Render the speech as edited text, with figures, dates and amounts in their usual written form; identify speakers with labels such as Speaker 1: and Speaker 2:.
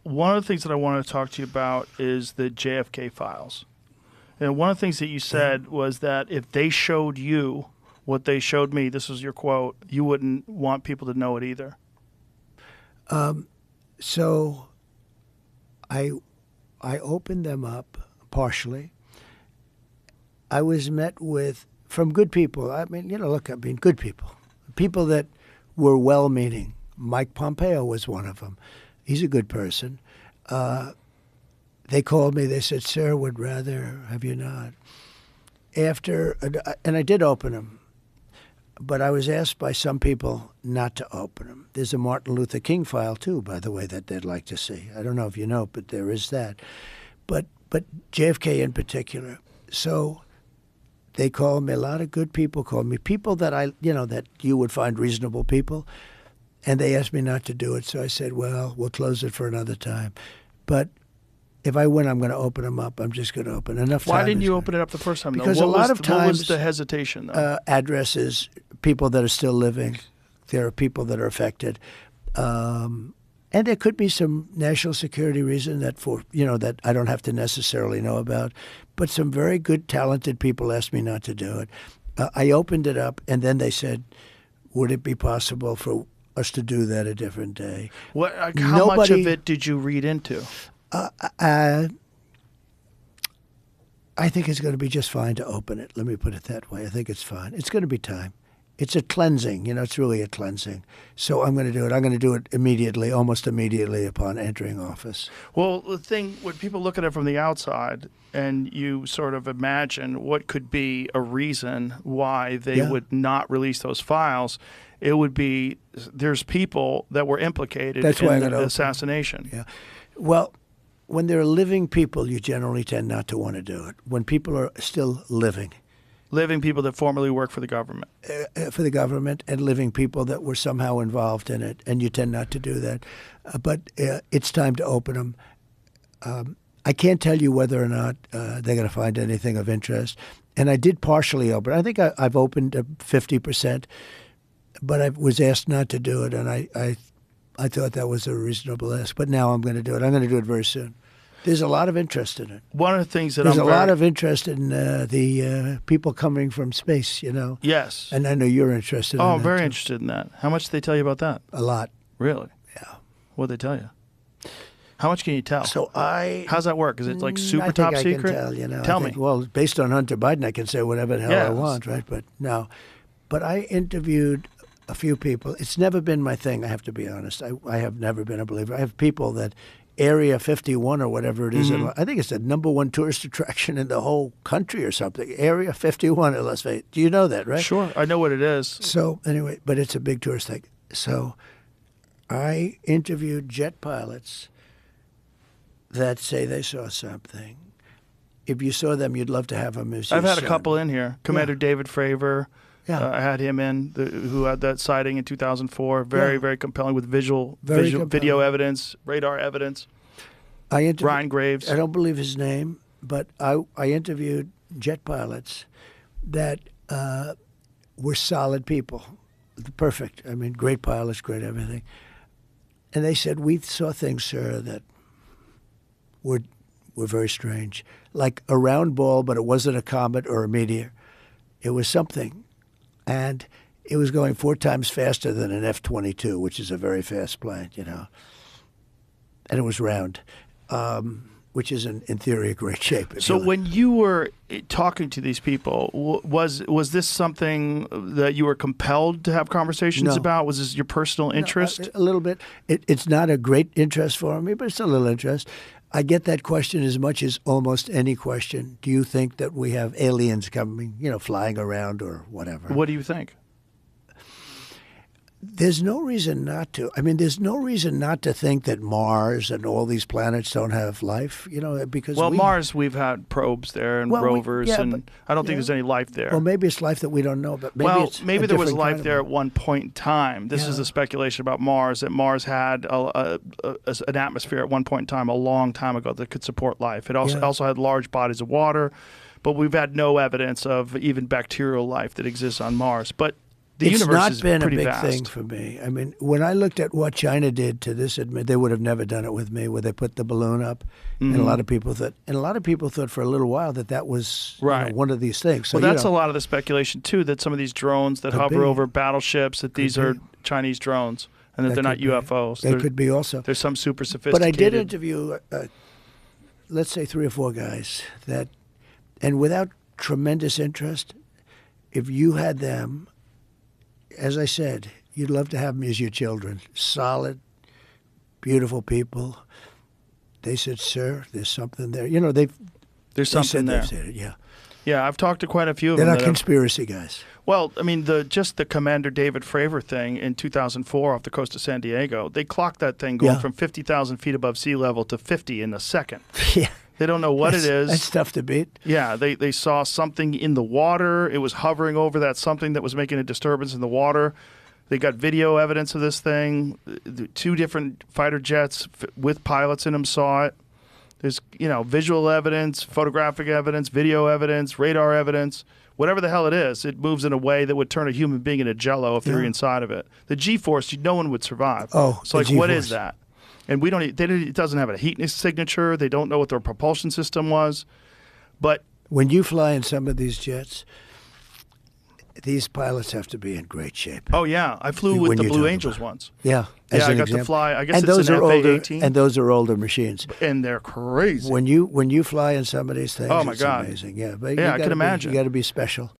Speaker 1: one of the things that I want to talk to you about is the JFK files. And one of the things that you said was that if they showed you what they showed me, this was your quote, you wouldn't want people to know it either.
Speaker 2: So I opened them up partially. I was met from good people. I mean, good people. People that were well-meaning. Mike Pompeo was one of them. He's a good person. They called me. They said, "Sir, would rather have you not." And I did open them, but I was asked by some people not to open them. There's a Martin Luther King file too, by the way, that they'd like to see. I don't know if you know, but there is that. But JFK in particular. So they called me. A lot of good people called me. People that that you would find reasonable people. And they asked me not to do it. So I said, well, we'll close it for another time. But if I win, I'm going to open them up. I'm just going to open enough time.
Speaker 1: Why didn't you open it up the first time?
Speaker 2: Because a lot of times,
Speaker 1: what was the hesitation, though?
Speaker 2: Addresses, people that are still living. There are people that are affected. And there could be some national security reason that I don't have to necessarily know about. But some very good, talented people asked me not to do it. I opened it up, and then they said, would it be possible for us to do that a different day?
Speaker 1: How much of it did you read into?
Speaker 2: I think it's going to be just fine to open it. Let me put it that way. I think it's fine. It's going to be time. It's a cleansing. It's really a cleansing. So I'm going to do it. I'm going to do it immediately, almost immediately upon entering office.
Speaker 1: Well, the thing, when people look at it from the outside and you sort of imagine what could be a reason why they would not release those files, it would be there's people that were implicated in the assassination.
Speaker 2: Yeah. Well, when there are living people, you generally tend not to want to do it. When people are still living.
Speaker 1: Living people that formerly work for the government.
Speaker 2: For the government, and living people that were somehow involved in it, and you tend not to do that. But it's time to open them. I can't tell you whether or not they're going to find anything of interest. And I did partially open. I think I've opened 50%, but I was asked not to do it, and I thought that was a reasonable ask. But now I'm going to do it. I'm going to do it very soon. There's a lot of interest in it.
Speaker 1: One of the things that
Speaker 2: there's a lot of interest in the people coming from space,
Speaker 1: Yes.
Speaker 2: And I know you're interested in that.
Speaker 1: Oh, I'm very interested in that. How much did they tell you about that?
Speaker 2: A lot.
Speaker 1: Really?
Speaker 2: Yeah.
Speaker 1: What did they tell you? How much can you tell?
Speaker 2: So
Speaker 1: how's that work? Is it like super top secret?
Speaker 2: I can tell,
Speaker 1: Tell me.
Speaker 2: Well, based on Hunter Biden, I can say whatever the hell I want, right? But no. But I interviewed a few people. It's never been my thing, I have to be honest. I have never been a believer. I have people that Area 51 or whatever it is.
Speaker 1: Mm-hmm.
Speaker 2: I think it's the #1 tourist attraction in the whole country or something. Area 51 in Las Vegas. Do you know that, right?
Speaker 1: Sure. I know what it is.
Speaker 2: So anyway, but it's a big tourist thing. So I interviewed jet pilots that say they saw something. If you saw them, you'd love to have them as your
Speaker 1: I've had
Speaker 2: son.
Speaker 1: a couple in here. Commander David Fravor.
Speaker 2: Yeah.
Speaker 1: I had him in, who had that sighting in 2004. Very compelling with video evidence, radar evidence. Ryan Graves.
Speaker 2: I don't believe his name, but I interviewed jet pilots that were solid people. Perfect. I mean, great pilots, great everything. And they said, we saw things, sir, that were very strange. Like a round ball, but it wasn't a comet or a meteor. It was something. And it was going 4 times faster than an F-22, which is a very fast plane, And it was round, which is, in theory, a great shape.
Speaker 1: So when you were talking to these people, was this something that you were compelled to have conversations about? Was this your personal interest?
Speaker 2: No, a little bit. It's not a great interest for me, but it's a little interest. I get that question as much as almost any question. Do you think that we have aliens coming, flying around or whatever?
Speaker 1: What do you think?
Speaker 2: There's no reason not to. I mean, there's no reason not to think that Mars and all these planets don't have life, because
Speaker 1: Mars, we've had probes there and rovers, and I don't think there's any life there.
Speaker 2: Well, maybe it's life that we don't know, but maybe
Speaker 1: there was life there at one point in time. This is the speculation about Mars, that Mars had an atmosphere at one point in time, a long time ago, that could support life. It also had large bodies of water, but we've had no evidence of even bacterial life that exists on Mars. But the
Speaker 2: it's
Speaker 1: universe
Speaker 2: not
Speaker 1: is
Speaker 2: been a
Speaker 1: pretty
Speaker 2: big
Speaker 1: vast.
Speaker 2: thing for me. I mean, when I looked at what China did to this, they would have never done it with me, where they put the balloon up, and a lot of people thought for a little while that was
Speaker 1: Right.
Speaker 2: one of these things. So
Speaker 1: Well, that's a lot of the speculation too. That some of these drones that hover
Speaker 2: be.
Speaker 1: over battleships, that these are Chinese drones, and that they're not
Speaker 2: could be.
Speaker 1: UFOs.
Speaker 2: They could be also.
Speaker 1: There's some super
Speaker 2: But
Speaker 1: sophisticated.
Speaker 2: I did interview, let's say, 3 or 4 guys and without tremendous interest, if you had them, as I said, you'd love to have them as your children. Solid, beautiful people. They said, "Sir, there's something there."
Speaker 1: There's something there.
Speaker 2: They've said it, yeah.
Speaker 1: Yeah, I've talked to quite a few of
Speaker 2: They're
Speaker 1: them.
Speaker 2: not conspiracy guys.
Speaker 1: Well, I mean, just the Commander David Fravor thing in 2004 off the coast of San Diego, they clocked that thing going from 50,000 feet above sea level to 50 in a second.
Speaker 2: Yeah.
Speaker 1: They don't know what it is.
Speaker 2: That's tough to beat.
Speaker 1: Yeah, they saw something in the water. It was hovering over that something that was making a disturbance in the water. They got video evidence of this thing. 2 different fighter jets with pilots in them saw it. There's, visual evidence, photographic evidence, video evidence, radar evidence. Whatever the hell it is, it moves in a way that would turn a human being into jello if they were inside of it. The G-force, no one would survive.
Speaker 2: Oh,
Speaker 1: so like, what is that? And we don't. It doesn't have a heat signature. They don't know what their propulsion system was. But
Speaker 2: when you fly in some of these jets, these pilots have to be in great shape.
Speaker 1: Oh yeah, I flew with the Blue Angels once.
Speaker 2: Yeah,
Speaker 1: yeah, I got to fly. I guess it's an FA-18,
Speaker 2: and those are older machines,
Speaker 1: and they're crazy.
Speaker 2: When you fly in some of these things,
Speaker 1: oh my God,
Speaker 2: amazing. Yeah, but
Speaker 1: yeah, I can imagine.
Speaker 2: You got to be special.